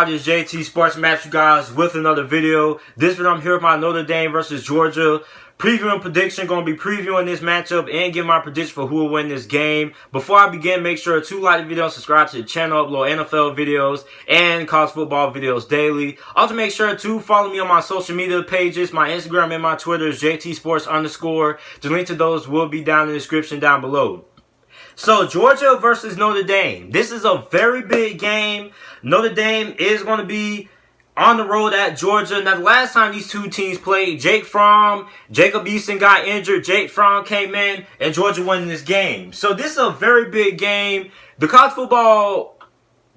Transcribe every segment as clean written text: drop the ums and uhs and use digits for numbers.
everybody, it's JT Sports Match, you guys, with another video. This video I'm here with my Notre Dame versus Georgia previewing prediction. Going to be previewing this matchup and give my prediction for who will win this game. Before I begin, make sure to like the video and subscribe to the channel. Upload NFL videos and college football videos daily. Also, make sure to follow me on my social media pages. My Instagram and my Twitter is JT_Sports_. The link to those will be down in the description down below. So, Georgia versus Notre Dame. This is a very big game. Notre Dame is going to be on the road at Georgia. Now, the last time these two teams played, Jacob Eason got injured. Jake Fromm came in, and Georgia won this game. So, this is a very big game. The college football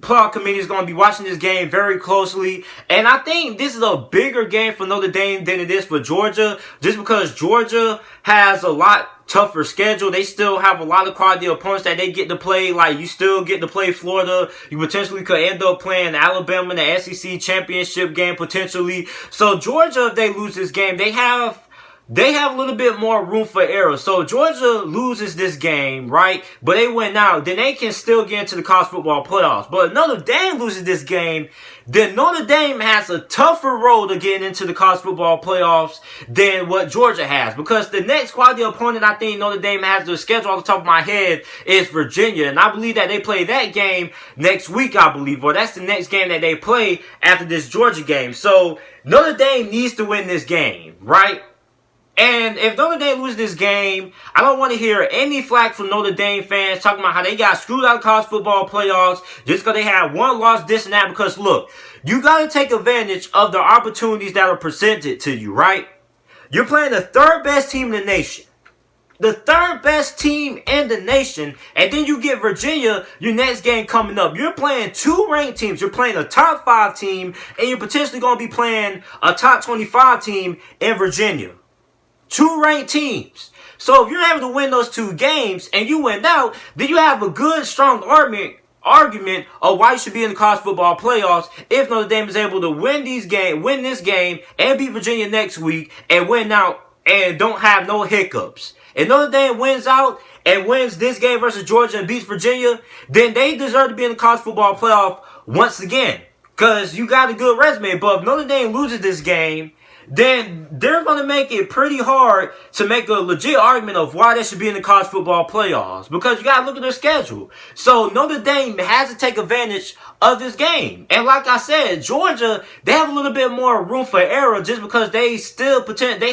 playoff committee is going to be watching this game very closely. And I think this is a bigger game for Notre Dame than it is for Georgia. Just because Georgia has a lot tougher schedule. They still have a lot of quality opponents that they get to play. Like, you still get to play Florida. You potentially could end up playing Alabama in the SEC championship game potentially. So Georgia, if they lose this game, they have a little bit more room for error. So Georgia loses this game, right? But they win out. Then they can still get into the college football playoffs. But if Notre Dame loses this game, then Notre Dame has a tougher road to get into the college football playoffs than what Georgia has. Because the next quality opponent I think Notre Dame has to schedule off the top of my head is Virginia. And I believe that they play that game next week, I believe. Or that's the next game that they play after this Georgia game. So Notre Dame needs to win this game, right? And if Notre Dame loses this game, I don't want to hear any flack from Notre Dame fans talking about how they got screwed out of college football playoffs just because they had one loss, this and that. Because, look, you got to take advantage of the opportunities that are presented to you, right? You're playing the third best team in the nation. The third best team in the nation. And then you get Virginia, your next game coming up. You're playing two ranked teams. You're playing a top 5 team, and you're potentially going to be playing a top 25 team in Virginia. Two ranked teams. So if you're able to win those two games and you win out, then you have a good, strong argument of why you should be in the college football playoffs if Notre Dame is able to win this game and beat Virginia next week and win out and don't have no hiccups. If Notre Dame wins out and wins this game versus Georgia and beats Virginia, then they deserve to be in the college football playoff once again. Because you got a good resume. But if Notre Dame loses this game, then they're going to make it pretty hard to make a legit argument of why they should be in the college football playoffs. Because you got to look at their schedule. So Notre Dame has to take advantage of this game. And like I said, Georgia, they have a little bit more room for error just because they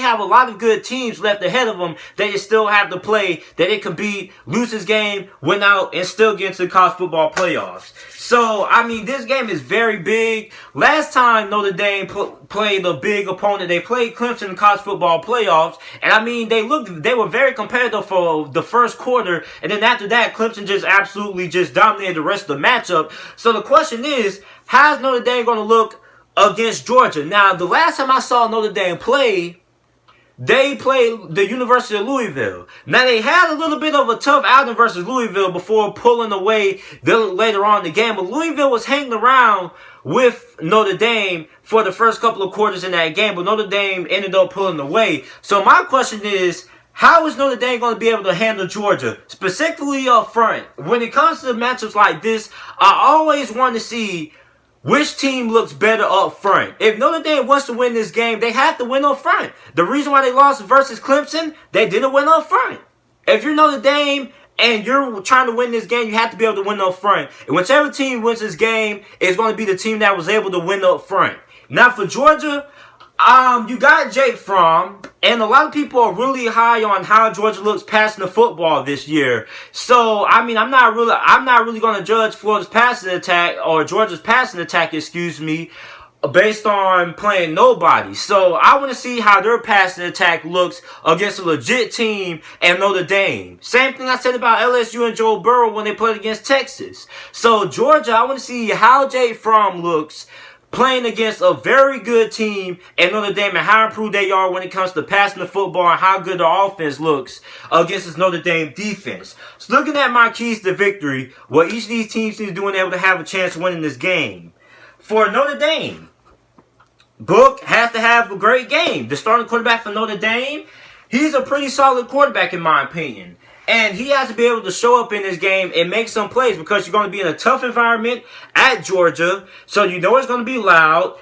have a lot of good teams left ahead of them that they still have to play, that they can beat, lose this game, win out, and still get into the college football playoffs. So, I mean, this game is very big. Last time Notre Dame played a big opponent, they played Clemson in the college football playoffs. And, I mean, they were very competitive for the first quarter. And then after that, Clemson just absolutely just dominated the rest of the matchup. So, the question is, how's Notre Dame going to look against Georgia? Now, the last time I saw Notre Dame play, they played the University of Louisville. Now, they had a little bit of a tough outing versus Louisville before pulling away later on in the game. But Louisville was hanging around with Notre Dame for the first couple of quarters in that game. But Notre Dame ended up pulling away. So my question is, how is Notre Dame going to be able to handle Georgia, specifically up front? When it comes to matchups like this, I always want to see which team looks better up front. If Notre Dame wants to win this game, they have to win up front. The reason why they lost versus Clemson, they didn't win up front. If you're Notre Dame and you're trying to win this game, you have to be able to win up front. And whichever team wins this game is going to be the team that was able to win up front. Now for Georgia, you got Jake Fromm, and a lot of people are really high on how Georgia looks passing the football this year. So, I mean, I'm not really going to judge Florida's passing attack, or Georgia's passing attack, based on playing nobody. So, I want to see how their passing attack looks against a legit team and Notre Dame. Same thing I said about LSU and Joe Burrow when they played against Texas. So, Georgia, I want to see how Jake Fromm looks playing against a very good team and Notre Dame, and how improved they are when it comes to passing the football and how good their offense looks against this Notre Dame defense. So looking at my keys to victory, what each of these teams need to do in order to have a chance of winning this game. For Notre Dame, Book has to have a great game. The starting quarterback for Notre Dame, he's a pretty solid quarterback in my opinion. And he has to be able to show up in this game and make some plays because you're going to be in a tough environment at Georgia. So you know it's going to be loud.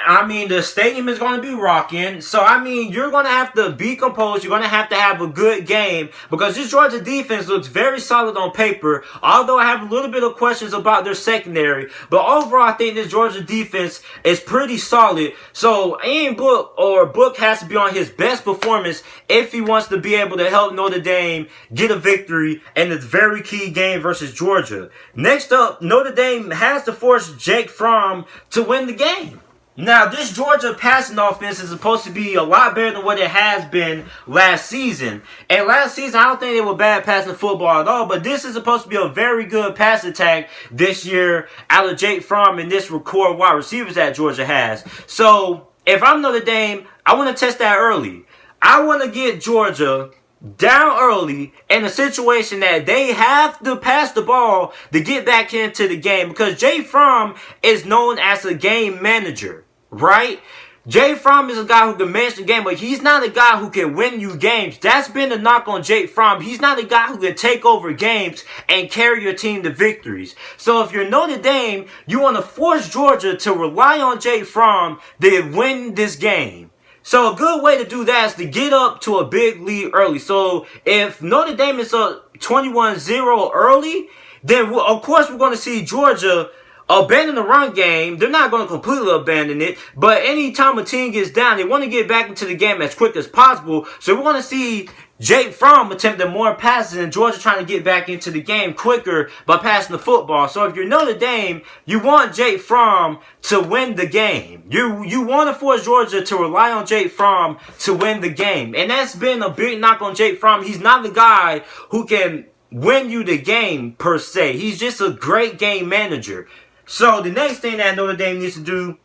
I mean, the stadium is going to be rocking. So, I mean, you're going to have to be composed. You're going to have a good game because this Georgia defense looks very solid on paper, although I have a little bit of questions about their secondary. But overall, I think this Georgia defense is pretty solid. So, Ian Book has to be on his best performance if he wants to be able to help Notre Dame get a victory in this very key game versus Georgia. Next up, Notre Dame has to force Jake Fromm to win the game. Now, this Georgia passing offense is supposed to be a lot better than what it has been last season. And last season, I don't think they were bad passing football at all, but this is supposed to be a very good pass attack this year out of Jake Fromm and this core wide receivers that Georgia has. So, if I'm Notre Dame, I want to test that early. I want to get Georgia down early in a situation that they have to pass the ball to get back into the game because Jake Fromm is known as a game manager. Right? Jake Fromm is a guy who can manage the game, but he's not a guy who can win you games. That's been the knock on Jake Fromm. He's not a guy who can take over games and carry your team to victories. So if you're Notre Dame, you want to force Georgia to rely on Jake Fromm to win this game. So a good way to do that is to get up to a big lead early. So if Notre Dame is up 21-0 early, then of course we're going to see Georgia abandon the run game. They're not going to completely abandon it, but anytime a team gets down, they want to get back into the game as quick as possible. So we're going to see Jake Fromm attempting more passes and Georgia trying to get back into the game quicker by passing the football. So if you're Notre Dame, you want Jake Fromm to win the game. You want to force Georgia to rely on Jake Fromm to win the game. And that's been a big knock on Jake Fromm. He's not the guy who can win you the game per se. He's just a great game manager. So, the next thing that Notre Dame needs to do,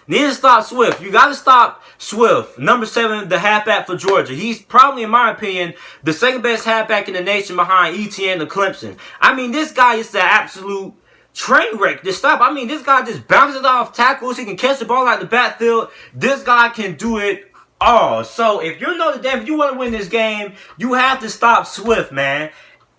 needs to stop Swift. You got to stop Swift. Number 7, the halfback for Georgia. He's probably, in my opinion, the second best halfback in the nation behind ETN and Clemson. I mean, this guy is the absolute train wreck to stop. I mean, this guy just bounces off tackles. He can catch the ball out the backfield. This guy can do it all. So, if you're Notre Dame, if you want to win this game, you have to stop Swift, man.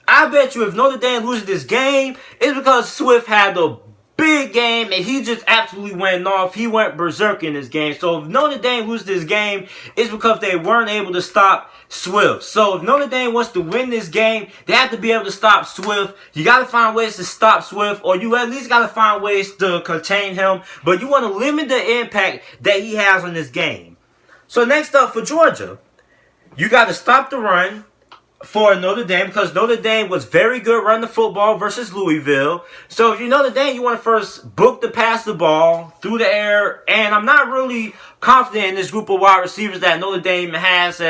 I bet you if Notre Dame loses this game, it's because Swift had a big game and he just absolutely went off. He went berserk in this game. So if Notre Dame loses this game, it's because they weren't able to stop Swift. So if Notre Dame wants to win this game, they have to be able to stop Swift. You got to find ways to stop Swift, or you at least got to find ways to contain him. But you want to limit the impact that he has on this game. So next up for Georgia, you got to stop the run for Notre Dame because Notre Dame was very good running the football versus Louisville. So if you're Notre Dame, you want to first book to pass the ball through the air. And I'm not really confident in this group of wide receivers that Notre Dame has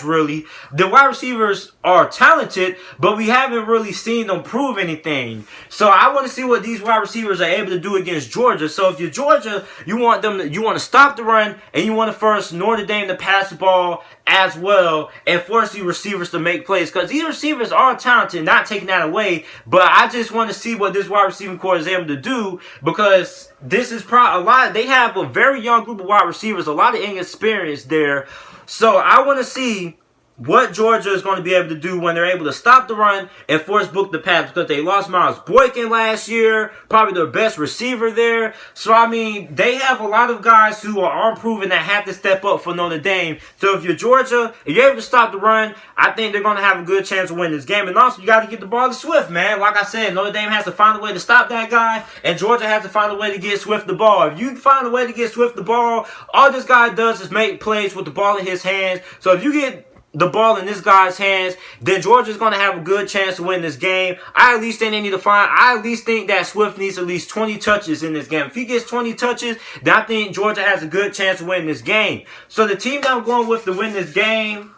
really. The wide receivers are talented, but we haven't really seen them prove anything. So I want to see what these wide receivers are able to do against Georgia. So if you're Georgia, you want to stop the run and you want to force Notre Dame to pass the ball as well and force these receivers to make plays because these receivers are talented, not taking that away, but I just want to see what this wide receiving core is able to do because this is probably a lot. They have a very young group of wide receivers, a lot of inexperience there. So I want to see what Georgia is going to be able to do when they're able to stop the run and force book the pass because they lost Miles Boykin last year, probably their best receiver there. So, I mean, they have a lot of guys who are unproven that have to step up for Notre Dame. So, if you're Georgia, if you're able to stop the run, I think they're going to have a good chance to win this game. And also, you got to get the ball to Swift, man. Like I said, Notre Dame has to find a way to stop that guy, and Georgia has to find a way to get Swift the ball. If you find a way to get Swift the ball, all this guy does is make plays with the ball in his hands. So, if you get the ball in this guy's hands, then Georgia's going to have a good chance to win this game. I at least think they need to I at least think that Swift needs at least 20 touches in this game. If he gets 20 touches, then I think Georgia has a good chance to win this game. So the team that I'm going with to win this game,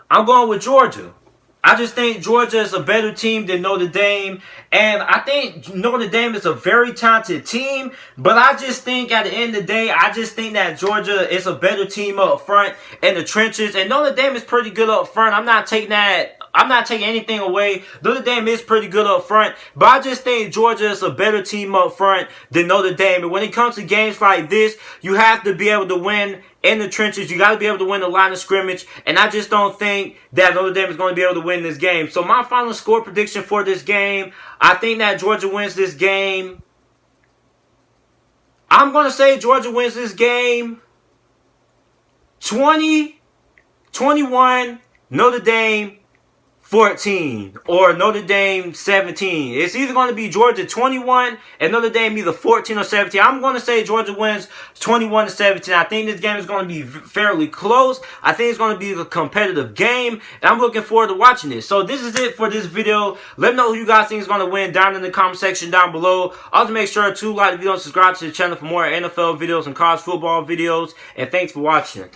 I'm going with Georgia. I just think Georgia is a better team than Notre Dame. And I think Notre Dame is a very talented team. But I just think at the end of the day, I just think that Georgia is a better team up front in the trenches. And Notre Dame is pretty good up front. I'm not taking that I'm not taking anything away. Notre Dame is pretty good up front, but I just think Georgia is a better team up front than Notre Dame. And when it comes to games like this, you have to be able to win in the trenches. You got to be able to win the line of scrimmage. And I just don't think that Notre Dame is going to be able to win this game. So my final score prediction for this game, I think that Georgia wins this game. I'm going to say Georgia wins this game 20-21, Notre Dame 14, or Notre Dame 17. It's either going to be Georgia 21 and Notre Dame either 14 or 17. I'm going to say Georgia wins 21-17. I think this game is going to be fairly close. I think it's going to be a competitive game, and I'm looking forward to watching this. So this is it for this video. Let me know who you guys think is going to win down in the comment section down below. Also, make sure to like the video and subscribe to the channel for more NFL videos and college football videos. And thanks for watching.